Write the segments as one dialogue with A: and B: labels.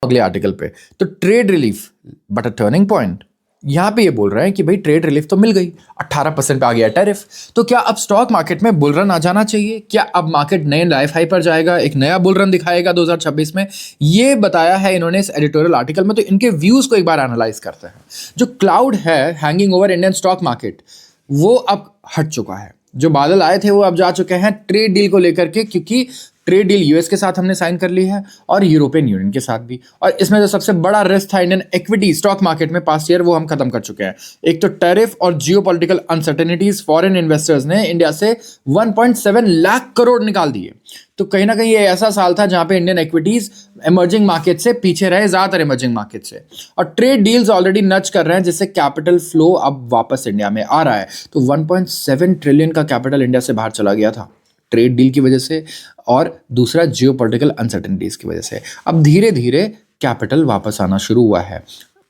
A: अगले आर्टिकल पे। तो trade relief but a turning point, यहाँ पे ये बोल रहे हैं कि भाई ट्रेड रिलीफ तो मिल गई, 18% पे आ गया टैरिफ, तो क्या अब स्टॉक मार्केट में बुल रन आ जाना चाहिए? क्या अब मार्केट नए लाइफ हाई पर जाएगा, एक नया बुल रन दिखाएगा 2026 में? ये बताया है इन्होंने इस एडिटोरियल आर्टिकल में। तो इनके व्यूज को एक बार एनालाइज करते हैं। जो क्लाउड है hanging over Indian stock market, वो अब हट चुका है। जो बादल आए थे वो अब जा चुके हैं ट्रेड डील को लेकर के, क्योंकि ट्रेड डील यूएस के साथ हमने साइन कर ली है और यूरोपियन यूनियन के साथ भी। और इसमें जो सबसे बड़ा रिस्क था इंडियन इक्विटी स्टॉक मार्केट में पास्ट ईयर, वो हम खत्म कर चुके हैं। एक तो टैरिफ और जियोपॉलिटिकल अनसर्टेनिटीज, फॉरेन इन्वेस्टर्स ने इंडिया से 1.7 लाख करोड़ निकाल दिए। तो कहीं ना कहीं ये ऐसा साल था जहां पे इंडियन इक्विटीज इमर्जिंग मार्केट से पीछे रहे, ज्यादातर इमर्जिंग मार्केट से। और ट्रेड डील्स ऑलरेडी नच कर रहे हैं, जिससे कैपिटल फ्लो अब वापस इंडिया में आ रहा है। तो 1.7 ट्रिलियन का कैपिटल इंडिया से बाहर चला गया था ट्रेड डील की वजह से, और दूसरा जियोपॉलिटिकल अनसर्टेनिटीज की वजह से। अब धीरे धीरे कैपिटल वापस आना शुरू हुआ है,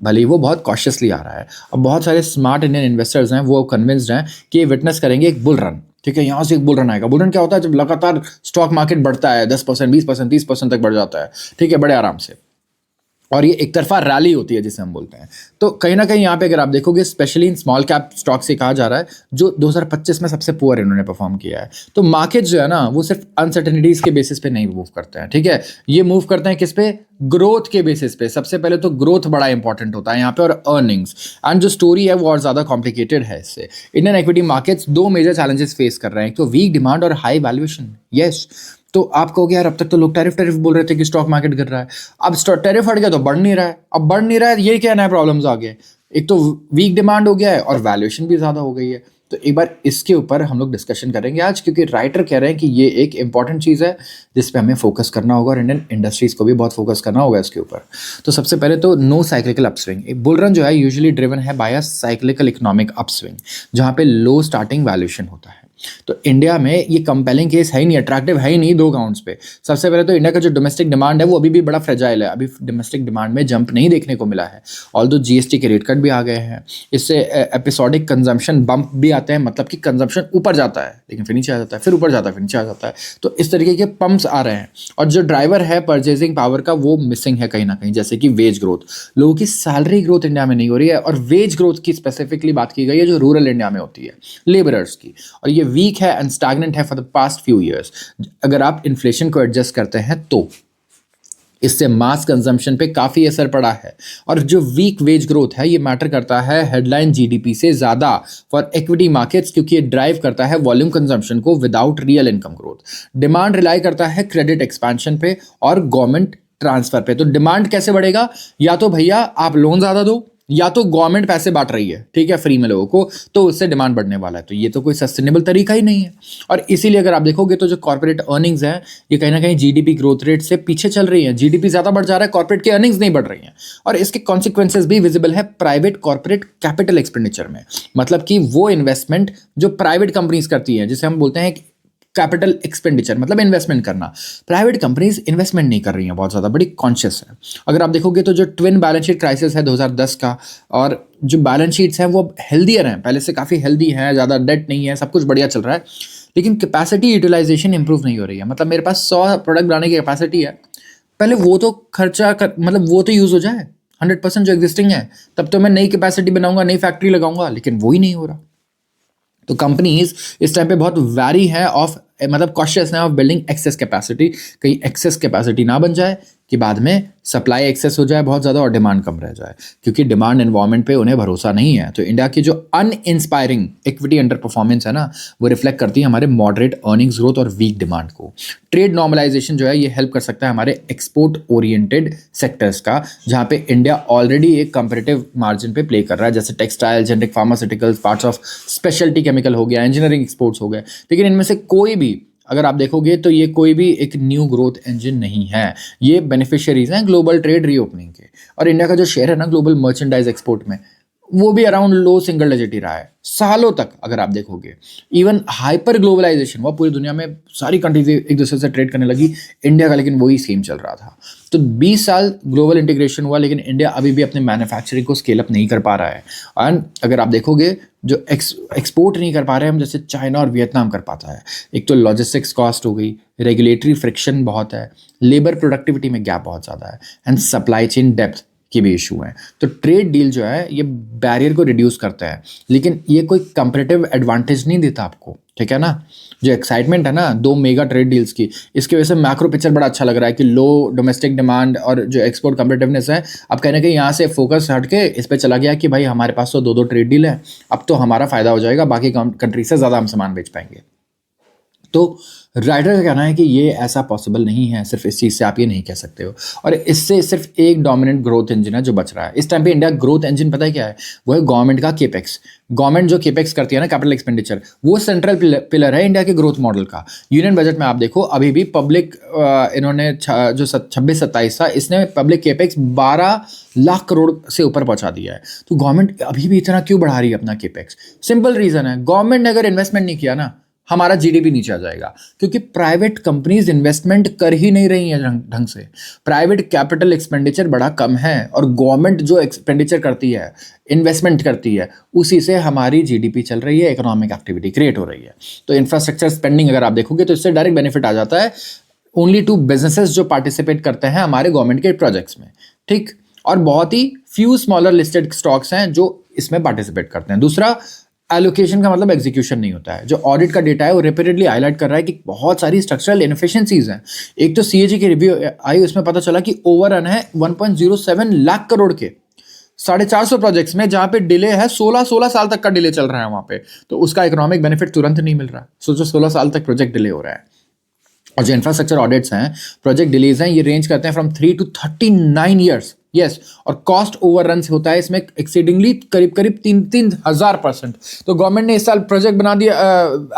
A: भले ही वो बहुत कॉशियसली आ रहा है। अब बहुत सारे स्मार्ट इंडियन इन्वेस्टर्स हैं, वो कन्विंस्ड हैं कि ये विटनेस करेंगे एक बुल रन। ठीक है, यहाँ से एक बुल रन आएगा। बुल रन क्या होता है? जब लगातार स्टॉक मार्केट बढ़ता है, 10%, 20%, 30% तक बढ़ जाता है, ठीक है, बड़े आराम से, और ये एक तरफा रैली होती है जिसे हम बोलते हैं। तो कहीं ना कहीं यहाँ पे अगर आप देखोगे, specially in small cap stock से कहा जा रहा है, जो 2025 में सबसे पुअर इन्होंने परफॉर्म किया है। तो मार्केट जो है ना, वो सिर्फ अनसर्टेनिटीज के बेसिस पे नहीं मूव करते हैं। ठीक है, ये मूव करते हैं किस पे? ग्रोथ के बेसिस पे। सबसे पहले तो ग्रोथ बड़ा इंपॉर्टेंट होता है यहाँ पे, और अर्निंग्स। एंड जो स्टोरी है वो और ज्यादा कॉम्प्लिकेटेड है इससे। इंडियन इक्विटी मार्केट्स दो मेजर चैलेंजेस फेस कर रहे हैं, एक तो वीक डिमांड और हाई वैल्यूएशन। यस, तो आप कहोगे यार अब तक तो लोग टैरिफ बोल रहे थे कि स्टॉक मार्केट गिर रहा है, अब टैरिफ हट गया तो बढ़ नहीं रहा है। अब बढ़ नहीं रहा है, ये क्या नया प्रॉब्लम्स आ गए? एक तो वीक डिमांड हो गया है और वैल्यूएशन भी ज्यादा हो गई है। तो एक बार इसके ऊपर हम लोग डिस्कशन करेंगे आज, क्योंकि राइटर कह रहे हैं कि ये एक इंपॉर्टेंट चीज़ है जिस पे हमें फोकस करना होगा, और इंडियन इंडस्ट्रीज को भी बहुत फोकस करना होगा इसके ऊपर। तो सबसे पहले तो नो साइक्लिकल अपस्विंग। एक बुल रन जो है यूजुअली ड्रिवन है by a cyclical economic upswing, जहाँ पे लो स्टार्टिंग वैल्यूएशन होता है। तो इंडिया में ये कंपेलिंग केस है ही नहीं, अट्रैक्टिव है ही नहीं, दो काउंट्स पे। सबसे पहले तो इंडिया का जो डोमेस्टिक डिमांड है वो अभी भी बड़ा फ्रेजाइल है, अभी डोमेस्टिक डिमांड में जंप नहीं देखने को मिला है। ऑल्दो जीएसटी के रेट कट भी आ गए हैं, इससे एपिसोडिक कंजम्पशन बम्प भी आते हैं, मतलब कि कंजम्पशन ऊपर जाता है लेकिन फिर नीचे आ जाता है, फिर ऊपर जाता है, फिर नीचे आ जाता है। तो इस तरीके के पंप्स आ रहे हैं, और जो ड्राइवर है परचेजिंग पावर का वो मिसिंग है कहीं ना कहीं, जैसे कि वेज ग्रोथ। लोगों की सैलरी ग्रोथ इंडिया में नहीं हो रही है, और वेज ग्रोथ की स्पेसिफिकली बात की गई है जो रूरल इंडिया में होती है, लेबरर्स की, और ये वीक है एंड स्टैग्नेंट है for the past few years. अगर आप इन्फ्लेशन को एडजस्ट करते हैं तो इससे मास कंजम्पशन पे काफ़ी असर पड़ा है। और जो वीक वेज ग्रोथ है ये मैटर करता है हेडलाइन जीडीपी से ज़्यादा फॉर इक्विटी मार्केट्स, क्योंकि ये ड्राइव करता है वॉल्यूम कंजम्पशन को without real income growth. Demand rely करता है क्रेडिट एक्सपेंशन पे और गवर्नमेंट ट्रांसफर पे। तो डिमांड कैसे बढ़ेगा? या तो भैया आप लोन ज़्यादा दो, या तो गवर्नमेंट पैसे बांट रही है, ठीक है, फ्री में लोगों को, तो उससे डिमांड बढ़ने वाला है। तो ये तो कोई सस्टेनेबल तरीका ही नहीं है। और इसीलिए अगर आप देखोगे तो जो कॉर्पोरेट अर्निंग्स हैं ये कहीं ना कहीं जीडीपी ग्रोथ रेट से पीछे चल रही है। जीडीपी ज्यादा बढ़ जा रहा है, कॉर्पोरेट की अर्निंग्स नहीं बढ़ रही हैं, और इसके कॉन्सिक्वेंसेज भी विजिबल है प्राइवेट कॉर्पोरेट कैपिटल एक्सपेंडिचर में। मतलब कि वो इन्वेस्टमेंट जो प्राइवेट कंपनीज करती हैं, जिसे हम बोलते हैं कैपिटल एक्सपेंडिचर, मतलब इन्वेस्टमेंट करना। प्राइवेट कंपनीज इन्वेस्टमेंट नहीं कर रही हैं बहुत ज़्यादा, बड़ी कॉन्शियस है। अगर आप देखोगे तो जो ट्विन बैलेंस शीट क्राइसिस है 2010 का, और जो बैलेंस शीट्स हैं वो हेल्दियर हैं, पहले से काफ़ी हेल्दी हैं, ज़्यादा डेट नहीं है, सब कुछ बढ़िया चल रहा है, लेकिन कैपेसिटी यूटिलाइजेशन इंप्रूव नहीं हो रही है। मतलब मेरे पास 100 प्रोडक्ट बनाने की कैपेसिटी है, पहले वो तो खर्चा कर, मतलब वो तो यूज़ हो जाए 100% जो एग्जिस्टिंग है, तब तो मैं नई कैपेसिटी बनाऊंगा, नई फैक्ट्री लगाऊंगा, लेकिन वो ही नहीं हो रहा। तो कंपनीज इस टाइम पे बहुत वैरी है ऑफ, मतलब कॉशियस है ऑफ बिल्डिंग एक्सेस कैपेसिटी, कहीं एक्सेस कैपेसिटी ना बन जाए कि बाद में सप्लाई एक्सेस हो जाए बहुत ज़्यादा और डिमांड कम रह जाए, क्योंकि डिमांड एनवायरनमेंट पे उन्हें भरोसा नहीं है। तो इंडिया की जो अनइंस्पायरिंग इक्विटी अंडर परफॉर्मेंस है ना, वो रिफ्लेक्ट करती है हमारे मॉडरेट अर्निंग्स ग्रोथ और वीक डिमांड को। ट्रेड नॉर्मलाइजेशन जो है ये हेल्प कर सकता है हमारे एक्सपोर्ट ओरिएंटेड सेक्टर्स का, जहाँ पे इंडिया ऑलरेडी एक कंपेरेटिव मार्जिन पे प्ले कर रहा है, जैसे textile, generic pharmaceuticals, parts of speciality chemical हो गया, इंजीनियरिंग एक्सपोर्ट्स हो गए। लेकिन इनमें से कोई भी अगर आप देखोगे तो ये कोई भी एक न्यू ग्रोथ इंजन नहीं है। ये बेनिफिशियरीज हैं ग्लोबल ट्रेड रीओपनिंग के, और इंडिया का जो शेयर है ना ग्लोबल मर्चेंडाइज एक्सपोर्ट में, वो भी अराउंड लो सिंगल डिजिट ही रहा है सालों तक अगर आप देखोगे। इवन हाइपर ग्लोबलाइजेशन हुआ, पूरी दुनिया में सारी कंट्रीज एक दूसरे से ट्रेड करने लगी, इंडिया का लेकिन वही स्कीम चल रहा था। तो 20 साल ग्लोबल इंटीग्रेशन हुआ, लेकिन इंडिया अभी भी अपने मैन्युफैक्चरिंग को स्केल अप नहीं कर पा रहा है। एंड अगर आप देखोगे जो एक्सपोर्ट नहीं कर पा रहे हम, जैसे चाइना और वियतनाम कर पाता है। एक तो लॉजिस्टिक्स कॉस्ट हो गई, रेगुलेटरी फ्रिक्शन बहुत है, लेबर प्रोडक्टिविटी में गैप बहुत ज़्यादा है, एंड सप्लाई चेन डेप्थ की भी इशू है। तो ट्रेड डील जो है ये बैरियर को रिड्यूस करता है, लेकिन ये कोई कंपैरेटिव एडवांटेज नहीं देता आपको, ठीक है ना। जो एक्साइटमेंट है ना 2 मेगा ट्रेड डील्स की, इसकी वजह से मैक्रो पिक्चर बड़ा अच्छा लग रहा है कि लो डोमेस्टिक डिमांड और जो एक्सपोर्ट कंपेटिटिवनेस है, अब कहीं ना कहीं यहाँ से फोकस हट के इस पर चला गया कि भाई हमारे पास तो 2 ट्रेड डील है, अब तो हमारा फायदा हो जाएगा, बाकी कंट्री से ज़्यादा हम सामान बेच पाएंगे। तो राइटर का कहना है कि ये ऐसा पॉसिबल नहीं है, सिर्फ इस चीज़ से आप ये नहीं कह सकते हो। और इससे सिर्फ एक डोमिनेंट ग्रोथ इंजन है जो बच रहा है इस टाइम पे। इंडिया ग्रोथ इंजन पता है क्या है? वो है गवर्नमेंट का केपेक्स। गवर्नमेंट जो केपेक्स करती है ना, कैपिटल एक्सपेंडिचर, वो सेंट्रल पिलर है इंडिया के ग्रोथ मॉडल का। यूनियन बजट में आप देखो अभी भी पब्लिक इन्होंने जो 26-27 था, इसने पब्लिक केपेक्स 12 लाख करोड़ से ऊपर पहुंचा दिया है। तो गवर्नमेंट अभी भी इतना क्यों बढ़ा रही है अपना केपेक्स? सिंपल रीज़न है, गवर्नमेंट ने अगर इन्वेस्टमेंट नहीं किया ना, हमारा जीडीपी नीचे आ जाएगा, क्योंकि प्राइवेट कंपनीज इन्वेस्टमेंट कर ही नहीं रही हैं ढंग से। प्राइवेट कैपिटल एक्सपेंडिचर बड़ा कम है, और गवर्नमेंट जो एक्सपेंडिचर करती है, इन्वेस्टमेंट करती है, उसी से हमारी जीडीपी चल रही है, इकोनॉमिक एक्टिविटी क्रिएट हो रही है। तो इंफ्रास्ट्रक्चर स्पेंडिंग अगर आप देखोगे तो इससे डायरेक्ट बेनिफिट आ जाता है ओनली टू बिजनेसेस जो पार्टिसिपेट करते हैं हमारे गवर्नमेंट के प्रोजेक्ट्स में, ठीक। और बहुत ही फ्यू स्मॉलर लिस्टेड स्टॉक्स हैं जो इसमें पार्टिसिपेट करते हैं। दूसरा, एलोकेशन का मतलब एग्जीक्यूशन नहीं होता है। जो ऑडिट का डेटा है वो रिपीटेडली हाईलाइट कर रहा है कि बहुत सारी स्ट्रक्चरल इनएफिशिएंसीज हैं। एक तो सीएजी की रिव्यू आई, उसमें पता चला कि ओवररन है 1.07 लाख करोड़ के 450 प्रोजेक्ट्स में, जहां पे डिले है 16 साल तक का डिले चल रहा है वहां पे। तो उसका इकोनॉमिक बेनिफिट तुरंत नहीं मिल रहा। सोचो 16 साल तक प्रोजेक्ट डिले हो रहा है। और जो इंफ्रास्ट्रक्चर ऑडिट्स हैं, प्रोजेक्ट डिलेज हैं, ये रेंज करते हैं फ्रॉम 3 to 39 ईयर्स। यस, और कॉस्ट ओवररन होता है इसमें एक्सीडिंगली करीब 3,000%। तो गवर्नमेंट ने इस साल प्रोजेक्ट बना दिया,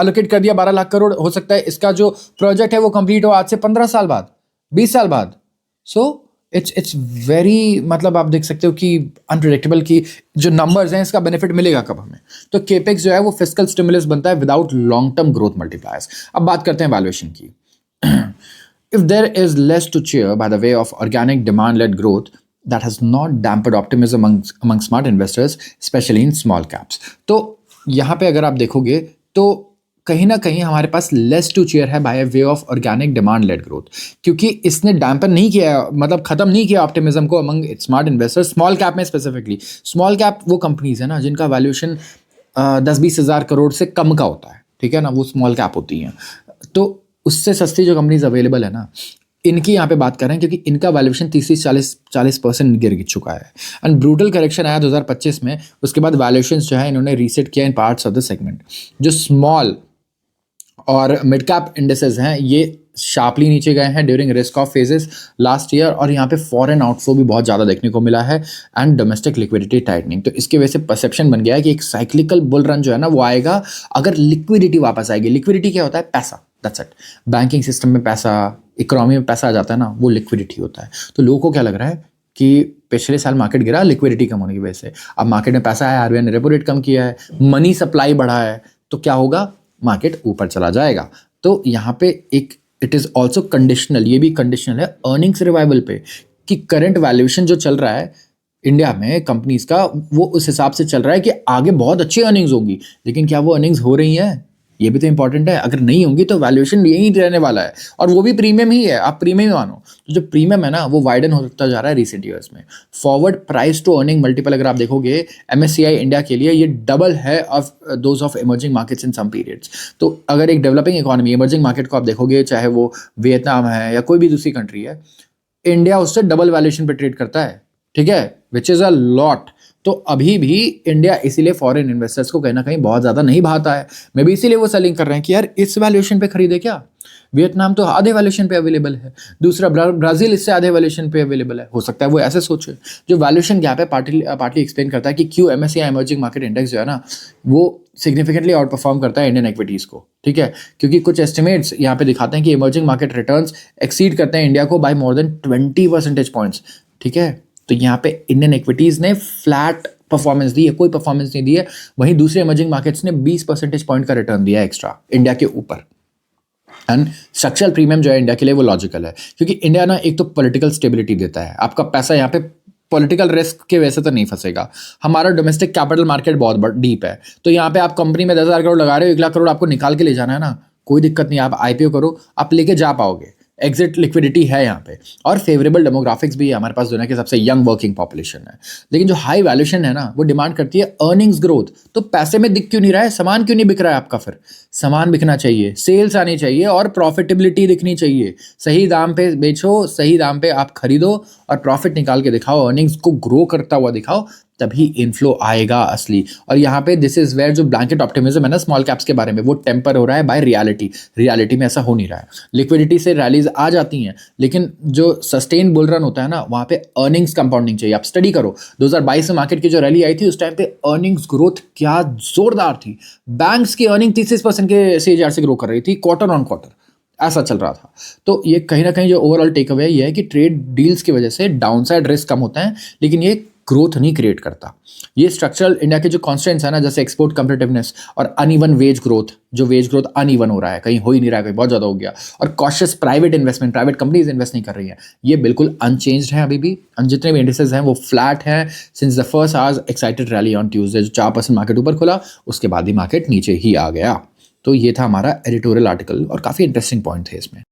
A: एलोकेट कर दिया 12 लाख करोड़। हो सकता है इसका जो प्रोजेक्ट है वो कंप्लीट हो आज से 15 साल बाद, 20 साल बाद। सो इट्स वेरी, मतलब आप देख सकते हो कि अनप्रिडिक्टेबल कि जो नंबर्स हैं इसका बेनिफिट मिलेगा कब हमें। तो केपेक्स जो है वो फिस्कल स्टिमुलस बनता है without long term growth multipliers. अब बात करते हैं वैल्यूएशन की। If there is less to cheer by the way of organic demand-led growth, that has not dampened optimism among smart investors, especially in small caps. तो यहाँ पे अगर आप देखोगे तो कहीं ना कहीं हमारे पास लेस टू चेयर है by way of organic demand led growth, क्योंकि इसने डैम्पन नहीं किया, मतलब खत्म नहीं किया ऑप्टिमिज्म को among smart investors. Small cap में स्पेसिफिकली, स्मॉल कैप वो कंपनीज है ना जिनका वैल्यूएशन 10-20 हज़ार करोड़ से कम का होता है, ठीक है ना, वो स्मॉल कैप होती हैं। तो उससे सस्ती जो कंपनीज अवेलेबल है ना, इनकी यहाँ पे बात कर रहे हैं, क्योंकि इनका वैल्यूएशन 30-40% गिर चुका है। एंड ब्रूटल करेक्शन आया 2025 में, उसके बाद वैल्यूएशन जो है इन्होंने रीसेट किया इन पार्ट्स ऑफ द सेगमेंट। जो स्मॉल और मिड कैप इंडेसेस हैं ये शार्पली नीचे गए हैं during risk of phases last year, और यहाँ पे फॉरेन आउटफ्लो भी बहुत ज़्यादा देखने को मिला है एंड डोमेस्टिक लिक्विडिटी टाइटनिंग। तो इसकी वजह से परसेप्शन बन गया है कि एक साइक्लिकल बुल रन जो है ना वो आएगा अगर लिक्विडिटी वापस आएगी। लिक्विडिटी क्या होता है? पैसा, दैट्स इट। बैंकिंग सिस्टम में पैसा, इकोनॉमी में पैसा आ जाता है ना, वो लिक्विडिटी होता है। तो लोगों को क्या लग रहा है कि पिछले साल मार्केट गिरा लिक्विडिटी कम होने की वजह से, अब मार्केट में पैसा है, आरबीआई ने रेपो रेट कम किया है, मनी सप्लाई बढ़ा है, तो क्या होगा? मार्केट ऊपर चला जाएगा। तो यहाँ पे एक इट इज़ ऑल्सो कंडीशनल, ये भी कंडीशनल है अर्निंग्स रिवाइवल पे, कि करंट वैल्यूएशन जो चल रहा है इंडिया में कंपनीज का वो उस हिसाब से चल रहा है कि आगे बहुत अच्छी अर्निंग्स होगी, लेकिन क्या वो अर्निंग्स हो रही हैं? ये भी तो इंपॉर्टेंट है। अगर नहीं होंगी तो वैल्यूएशन यही रहने वाला है, और वो भी प्रीमियम ही है, आप प्रीमियम मानो। तो जो प्रीमियम है ना वो वाइडन होता जा रहा है रिसेंट ईयर्स में। Forward price to earning multiple अगर आप देखोगे एमएससीआई इंडिया के लिए ये डबल है of those of emerging markets in some periods. तो अगर एक डेवलपिंग इकोनॉमी इमर्जिंग मार्केट को आप देखोगे, चाहे वो वियतनाम है या कोई भी दूसरी कंट्री है, इंडिया उससे डबल वैल्यूएशन पे ट्रेड करता है, ठीक है, विच इज़ अ लॉट। तो अभी भी इंडिया इसीलिए फॉरेन इन्वेस्टर्स को कहीं ना कहीं बहुत ज़्यादा नहीं भाता है। मे बी इसीलिए वो सेलिंग कर रहे हैं कि यार इस वैल्यूएशन पे खरीदे क्या? वियतनाम तो आधे वैल्यूएशन पे अवेलेबल है, दूसरा ब्राज़ील इससे आधे वैल्यूएशन पे अवेलेबल है। हो सकता है वो ऐसे सोचे। जो वैल्यूएशन गैप है पार्टली एक्सप्लेन करता है कि क्यों एमएससीआई इमर्जिंग मार्केट इंडेक्स जो है ना वो सिग्निफिकेंटली आउट परफॉर्म करता है इंडियन एक्विटीज़ को, ठीक है, क्योंकि कुछ एस्टिमेट्स यहाँ पे दिखाते हैं कि इमर्जिंग मार्केट रिटर्न्स एक्सीड करते हैं इंडिया को by more than 20 percentage points, ठीक है। तो यहाँ पे इंडियन इक्विटीज़ ने फ्लैट परफॉर्मेंस दी है, कोई परफॉर्मेंस नहीं दी है। वहीं दूसरे इमर्जिंग मार्केट्स ने 20 परसेंटेज पॉइंट का रिटर्न दिया है एक्स्ट्रा इंडिया के ऊपर। एंड स्ट्रक्चरल प्रीमियम जो है इंडिया के लिए वो लॉजिकल है, क्योंकि इंडिया ना एक तो पॉलिटिकल स्टेबिलिटी देता है, आपका पैसा यहाँ पे पॉलिटिकल रिस्क के वजह से तो नहीं फंसेगा। हमारा डोमेस्टिक कैपिटल मार्केट बहुत डीप है, तो यहाँ पे आप कंपनी में 10,000 करोड़ लगा रहे हो, 1 लाख करोड़ आपको निकाल के ले जाना है ना, कोई दिक्कत नहीं, आप आईपीओ करो, आप लेके जा पाओगे, एग्जिट लिक्विडिटी है यहाँ पे, और फेवरेबल डेमोग्राफिक्स भी है, हमारे पास दुनिया के सबसे यंग वर्किंग पॉपुलेशन है। लेकिन जो हाई वैल्यूएशन है ना, वो डिमांड करती है अर्निंग्स ग्रोथ। तो पैसे में दिख क्यों नहीं रहा है, सामान क्यों नहीं बिक रहा है आपका? फिर सामान बिकना चाहिए, सेल्स आनी चाहिए और प्रॉफिटेबिलिटी दिखनी चाहिए। सही दाम पे बेचो, सही दाम पे आप खरीदो और प्रॉफिट निकाल के दिखाओ, अर्निंग्स को ग्रो करता हुआ दिखाओ, तभी इनफ्लो आएगा असली। और यहाँ पे दिस इज वेयर जो ब्लैंकेट ऑप्टिमिज्म है ना स्मॉल कैप्स के बारे में, वो टेम्पर हो रहा है बाय रियलिटी में ऐसा हो नहीं रहा है। लिक्विडिटी से रैलीज आ जाती हैं, लेकिन जो सस्टेन बुल रन होता है ना, वहाँ पे अर्निंग्स कंपाउंडिंग चाहिए। आप स्टडी करो 2022 में मार्केट की जो रैली आई थी, उस टाइम पे अर्निंग्स ग्रोथ क्या जोरदार थी। बैंक्स की अर्निंग 33% के CAGR से ग्रो कर रही थी क्वार्टर ऑन क्वार्टर, ऐसा चल रहा था। तो ये कहीं ना कहीं जो ओवरऑल टेक अवे ये है कि ट्रेड डील्स की वजह से डाउनसाइड रिस्क कम होता है, लेकिन ये ग्रोथ नहीं क्रिएट करता। ये स्ट्रक्चरल इंडिया के जो कॉन्स्टेंट्स है ना, जैसे एक्सपोर्ट कम्पिटिटिवनेस और अनइवन वेज ग्रोथ, जो वेज ग्रोथ अनइवन हो रहा है, कहीं हो ही नहीं रहा है, कहीं बहुत ज़्यादा हो गया, और cautious private investment, private companies invest नहीं कर रही हैं, ये बिल्कुल अनचेंज्ड है अभी भी। जितने भी इंडिसेस हैं वो फ्लैट हैं since the first hours excited rally on Tuesday, जो 4% मार्केट ऊपर खुला, उसके बाद ही मार्केट नीचे ही आ गया। तो ये था हमारा एडिटोरियल आर्टिकल और काफ़ी इंटरेस्टिंग पॉइंट थे इसमें।